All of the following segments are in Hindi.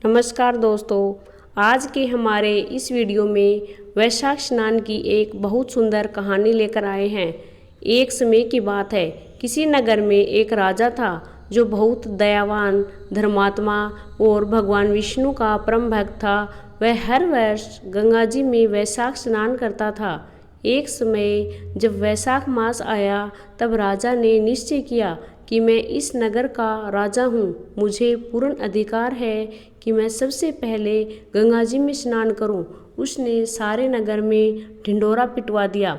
नमस्कार दोस्तों, आज के हमारे इस वीडियो में वैशाख स्नान की एक बहुत सुंदर कहानी लेकर आए हैं। एक समय की बात है, किसी नगर में एक राजा था जो बहुत दयावान, धर्मात्मा और भगवान विष्णु का परम भक्त था। वह हर वर्ष गंगा जी में वैशाख स्नान करता था। एक समय जब वैशाख मास आया, तब राजा ने निश्चय किया कि मैं इस नगर का राजा हूँ, मुझे पूर्ण अधिकार है कि मैं सबसे पहले गंगा जी में स्नान करूं। उसने सारे नगर में ढिंढोरा पिटवा दिया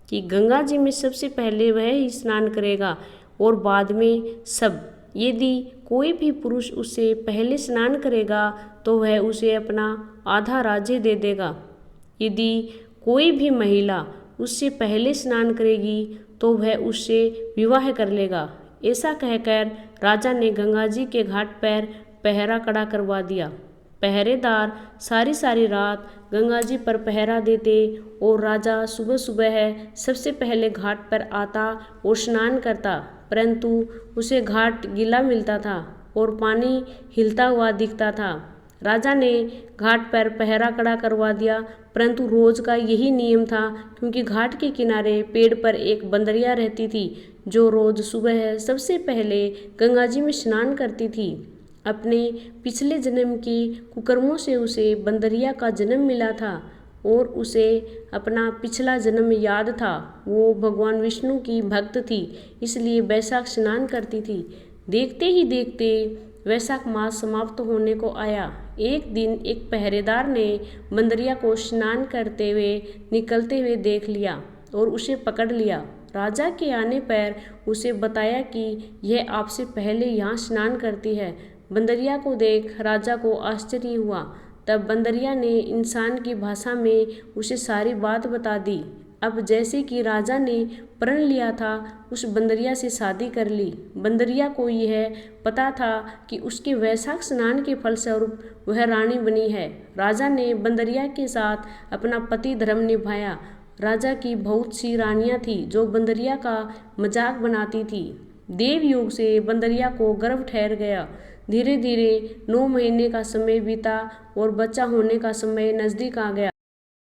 कि गंगा जी में सबसे पहले वह ही स्नान करेगा और बाद में सब। यदि कोई भी पुरुष उससे पहले स्नान करेगा तो वह उसे अपना आधा राज्य दे देगा। यदि कोई भी महिला उससे पहले स्नान करेगी तो वह उससे विवाह कर लेगा। ऐसा कहकर राजा ने गंगा जी के घाट पर पहरा खड़ा करवा दिया। पहरेदार सारी सारी रात गंगा जी पर पहरा देते और राजा सुबह सुबह सबसे पहले घाट पर आता और स्नान करता, परंतु उसे घाट गीला मिलता था और पानी हिलता हुआ दिखता था। राजा ने घाट पर पहरा खड़ा करवा दिया, परंतु रोज का यही नियम था, क्योंकि घाट के किनारे पेड़ पर एक बंदरिया रहती थी जो रोज सुबह सबसे पहले गंगा जी में स्नान करती थी। अपने पिछले जन्म की कुकर्मों से उसे बंदरिया का जन्म मिला था और उसे अपना पिछला जन्म याद था। वो भगवान विष्णु की भक्त थी, इसलिए वैशाख स्नान करती थी। देखते ही देखते वैशाख मास समाप्त होने को आया। एक दिन एक पहरेदार ने बंदरिया को स्नान करते हुए निकलते हुए देख लिया और उसे पकड़ लिया। राजा के आने पर उसे बताया कि यह आपसे पहले यहाँ स्नान करती है। बंदरिया को देख राजा को आश्चर्य हुआ। तब बंदरिया ने इंसान की भाषा में उसे सारी बात बता दी। अब जैसे कि राजा ने प्रण लिया था, उस बंदरिया से शादी कर ली। बंदरिया को यह पता था कि उसके वैशाख स्नान के फलस्वरूप वह रानी बनी है। राजा ने बंदरिया के साथ अपना पति धर्म निभाया। राजा की बहुत सी रानियां थी जो बंदरिया का मजाक बनाती थी। देव योग से बंदरिया को गर्भ ठहर गया। धीरे धीरे 9 महीने का समय बीता और बच्चा होने का समय नजदीक आ गया।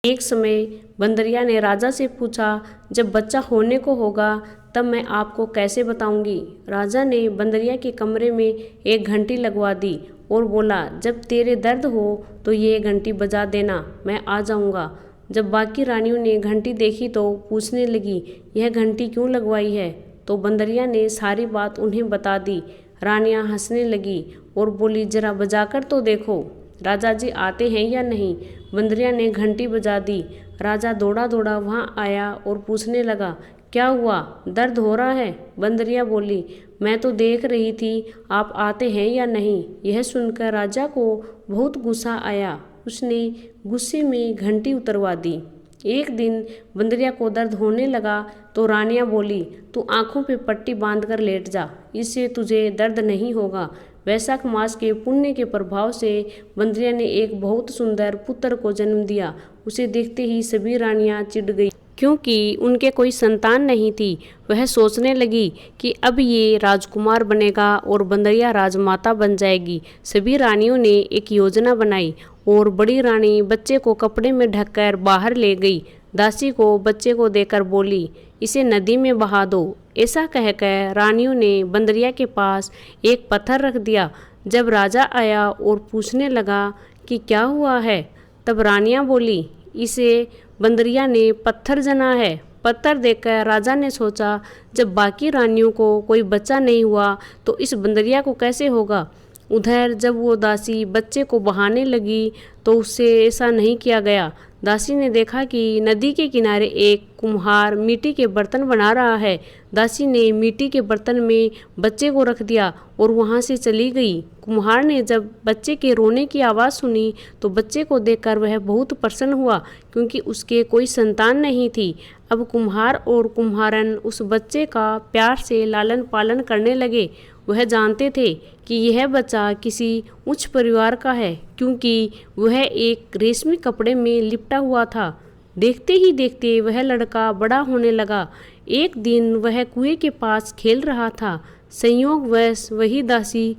एक समय बंदरिया ने राजा से पूछा, जब बच्चा होने को होगा तब मैं आपको कैसे बताऊंगी। राजा ने बंदरिया के कमरे में एक घंटी लगवा दी और बोला, जब तेरे दर्द हो तो ये घंटी बजा देना, मैं आ जाऊंगा। जब बाकी रानियों ने घंटी देखी तो पूछने लगी, यह घंटी क्यों लगवाई है। तो बंदरिया ने सारी बात उन्हें बता दी। रानियां हंसने लगी और बोली, जरा बजाकर तो देखो, राजा जी आते हैं या नहीं। बंदरिया ने घंटी बजा दी। राजा दौड़ा दौड़ा वहाँ आया और पूछने लगा, क्या हुआ, दर्द हो रहा है। बंदरिया बोली, मैं तो देख रही थी आप आते हैं या नहीं। यह सुनकर राजा को बहुत गुस्सा आया। उसने गुस्से में घंटी उतरवा दी। एक दिन बंदरिया को दर्द होने लगा तो रानियां बोली, तू आंखों पे पट्टी बांधकर लेट जा, इससे तुझे दर्द नहीं होगा। वैशाख मास के पुण्य के प्रभाव से बंदरिया ने एक बहुत सुंदर पुत्र को जन्म दिया। उसे देखते ही सभी रानियां चिढ़ गई, क्योंकि उनके कोई संतान नहीं थी। वह सोचने लगी कि अब ये राजकुमार बनेगा और बंदरिया राजमाता बन जाएगी। सभी रानियों ने एक योजना बनाई और बड़ी रानी बच्चे को कपड़े में ढककर बाहर ले गई। दासी को बच्चे को देकर बोली, इसे नदी में बहा दो। ऐसा कहकर रानियों ने बंदरिया के पास एक पत्थर रख दिया। जब राजा आया और पूछने लगा कि क्या हुआ है, तब रानियां बोली, इसे बंदरिया ने पत्थर जना है। पत्थर देखकर राजा ने सोचा, जब बाकी रानियों को कोई बच्चा नहीं हुआ तो इस बंदरिया को कैसे होगा। उधर जब वो दासी बच्चे को बहाने लगी तो उससे ऐसा नहीं किया गया। दासी ने देखा कि नदी के किनारे एक कुम्हार मिट्टी के बर्तन बना रहा है। दासी ने मिट्टी के बर्तन में बच्चे को रख दिया और वहाँ से चली गई। कुम्हार ने जब बच्चे के रोने की आवाज़ सुनी तो बच्चे को देखकर वह बहुत प्रसन्न हुआ, क्योंकि उसके कोई संतान नहीं थी। अब कुम्हार और कुम्हारन उस बच्चे का प्यार से लालन पालन करने लगे। वह जानते थे कि यह बच्चा किसी उच्च परिवार का है, क्योंकि वह एक रेशमी कपड़े में लिपटा हुआ था। देखते ही देखते वह लड़का बड़ा होने लगा। एक दिन वह कुएं के पास खेल रहा था। संयोगवश वही दासी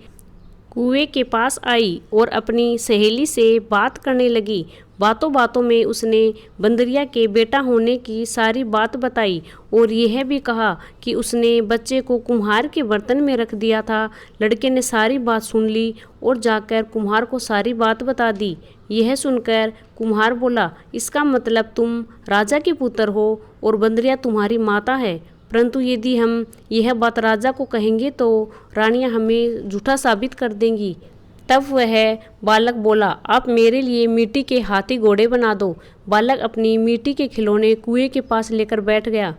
कुएं के पास आई और अपनी सहेली से बात करने लगी। बातों बातों में उसने बंदरिया के बेटा होने की सारी बात बताई और यह भी कहा कि उसने बच्चे को कुम्हार के बर्तन में रख दिया था। लड़के ने सारी बात सुन ली और जाकर कुम्हार को सारी बात बता दी। यह सुनकर कुम्हार बोला, इसका मतलब तुम राजा के पुत्र हो और बंदरिया तुम्हारी माता है, परंतु यदि हम यह बात राजा को कहेंगे तो रानियां हमें झूठा साबित कर देंगी। तब वह बालक बोला, आप मेरे लिए मिट्टी के हाथी घोड़े बना दो। बालक अपनी मिट्टी के खिलौने कुएं के पास लेकर बैठ गया।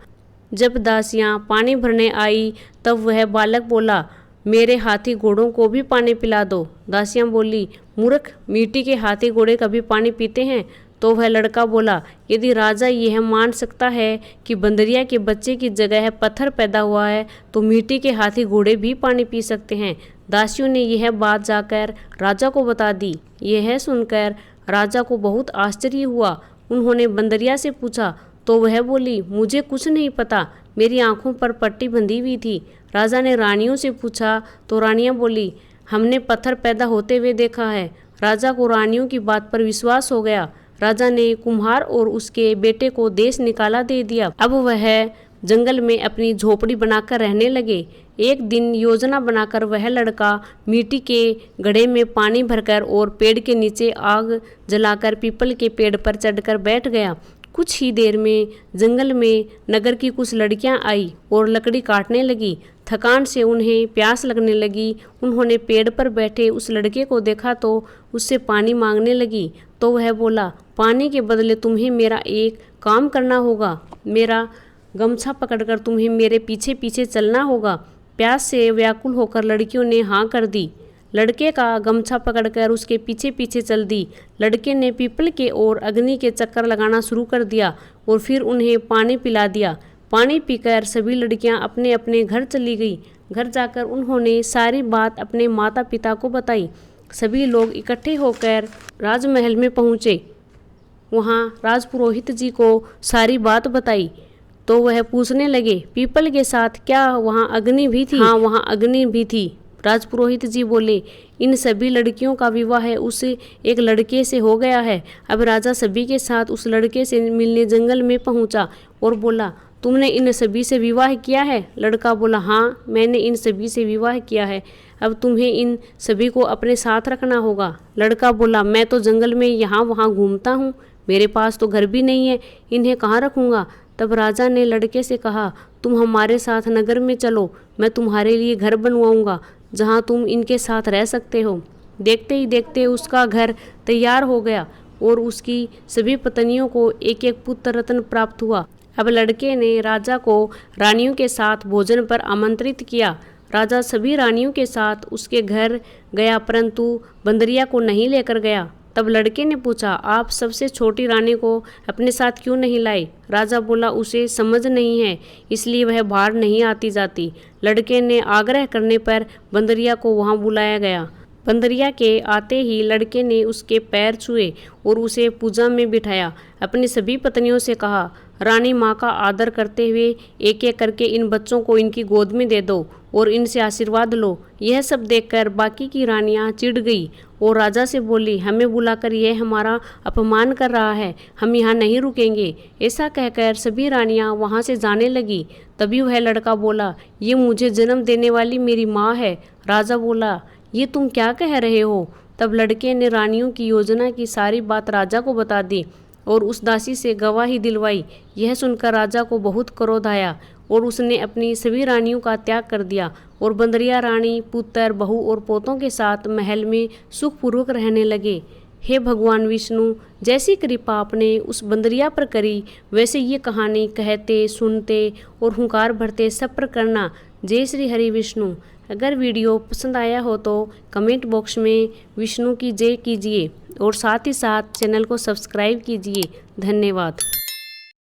जब दासियां पानी भरने आई तब वह बालक बोला, मेरे हाथी घोड़ों को भी पानी पिला दो। दासियां बोली, मूर्ख, मिट्टी के हाथी घोड़े कभी पानी पीते हैं? तो वह लड़का बोला, यदि राजा यह मान सकता है कि बंदरिया के बच्चे की जगह पत्थर पैदा हुआ है तो मिट्टी के हाथी घोड़े भी पानी पी सकते हैं। दासियों ने यह बात जाकर राजा को बता दी। यह सुनकर राजा को बहुत आश्चर्य हुआ। उन्होंने बंदरिया से पूछा तो वह बोली, मुझे कुछ नहीं पता, मेरी आंखों पर पट्टी बंधी हुई थी। राजा ने रानियों से पूछा तो रानियां बोली, हमने पत्थर पैदा होते हुए देखा है। राजा को रानियों की बात पर विश्वास हो गया। राजा ने कुम्हार और उसके बेटे को देश निकाला दे दिया। अब वह जंगल में अपनी झोपड़ी बनाकर रहने लगे। एक दिन योजना बनाकर वह लड़का मिट्टी के घड़े में पानी भरकर और पेड़ के नीचे आग जलाकर पीपल के पेड़ पर चढ़कर बैठ गया। कुछ ही देर में जंगल में नगर की कुछ लड़कियां आई और लकड़ी काटने लगी। थकान से उन्हें प्यास लगने लगी। उन्होंने पेड़ पर बैठे उस लड़के को देखा तो उससे पानी मांगने लगी। तो वह बोला, पानी के बदले तुम्हें मेरा एक काम करना होगा। मेरा गमछा पकड़कर तुम्हें मेरे पीछे पीछे चलना होगा। प्यास से व्याकुल होकर लड़कियों ने हाँ कर दी। लड़के का गमछा पकड़कर उसके पीछे पीछे चल दी। लड़के ने पीपल के और अग्नि के चक्कर लगाना शुरू कर दिया और फिर उन्हें पानी पिला दिया। पानी पीकर सभी लड़कियां अपने अपने घर चली गई। घर जाकर उन्होंने सारी बात अपने माता पिता को बताई। सभी लोग इकट्ठे होकर राजमहल में पहुँचे। वहाँ राजपुरोहित जी को सारी बात बताई तो वह पूछने लगे, पीपल के साथ क्या वहाँ अग्नि भी थी? हाँ, वहाँ अग्नि भी थी। राजपुरोहित जी बोले, इन सभी लड़कियों का विवाह उस एक लड़के से हो गया है। अब राजा सभी के साथ उस लड़के से मिलने जंगल में पहुंचा और बोला, तुमने इन सभी से विवाह किया है? लड़का बोला, हाँ, मैंने इन सभी से विवाह किया है। अब तुम्हें इन सभी को अपने साथ रखना होगा। लड़का बोला, मैं तो जंगल में यहाँ वहाँ घूमता हूँ, मेरे पास तो घर भी नहीं है, इन्हें कहाँ रखूँगा? तब राजा ने लड़के से कहा, तुम हमारे साथ नगर में चलो, मैं तुम्हारे लिए घर बनवाऊंगा जहाँ तुम इनके साथ रह सकते हो। देखते ही देखते उसका घर तैयार हो गया और उसकी सभी पत्नियों को एक एक पुत्र रत्न प्राप्त हुआ। अब लड़के ने राजा को रानियों के साथ भोजन पर आमंत्रित किया। राजा सभी रानियों के साथ उसके घर गया, परंतु बंदरिया को नहीं लेकर गया। तब लड़के ने पूछा, आप सबसे छोटी रानी को अपने साथ क्यों नहीं लाए? राजा बोला, उसे समझ नहीं है, इसलिए वह बाहर नहीं आती जाती। लड़के ने आग्रह करने पर बंदरिया को वहां बुलाया गया। बंदरिया के आते ही लड़के ने उसके पैर छुए और उसे पूजा में बिठाया। अपनी सभी पत्नियों से कहा, रानी माँ का आदर करते हुए एक एक करके इन बच्चों को इनकी गोद में दे दो और इनसे आशीर्वाद लो। यह सब देखकर बाकी की रानियां चिढ़ गई और राजा से बोली, हमें बुलाकर यह हमारा अपमान कर रहा है, हम यहाँ नहीं रुकेंगे। ऐसा कहकर सभी रानियां वहाँ से जाने लगी। तभी वह लड़का बोला, ये मुझे जन्म देने वाली मेरी माँ है। राजा बोला, ये तुम क्या कह रहे हो? तब लड़के ने रानियों की योजना की सारी बात राजा को बता दी और उस दासी से गवाही दिलवाई। यह सुनकर राजा को बहुत क्रोध आया और उसने अपनी सभी रानियों का त्याग कर दिया और बंदरिया रानी पुत्र, बहू और पोतों के साथ महल में सुखपूर्वक रहने लगे। हे भगवान विष्णु, जैसी कृपा आपने उस बंदरिया पर करी, वैसे ये कहानी कहते, सुनते और हुंकार भरते सब पर करना। जय श्री हरि विष्णु। अगर वीडियो पसंद आया हो तो कमेंट बॉक्स में विष्णु की जय कीजिए और साथ ही साथ चैनल को सब्सक्राइब कीजिए। धन्यवाद।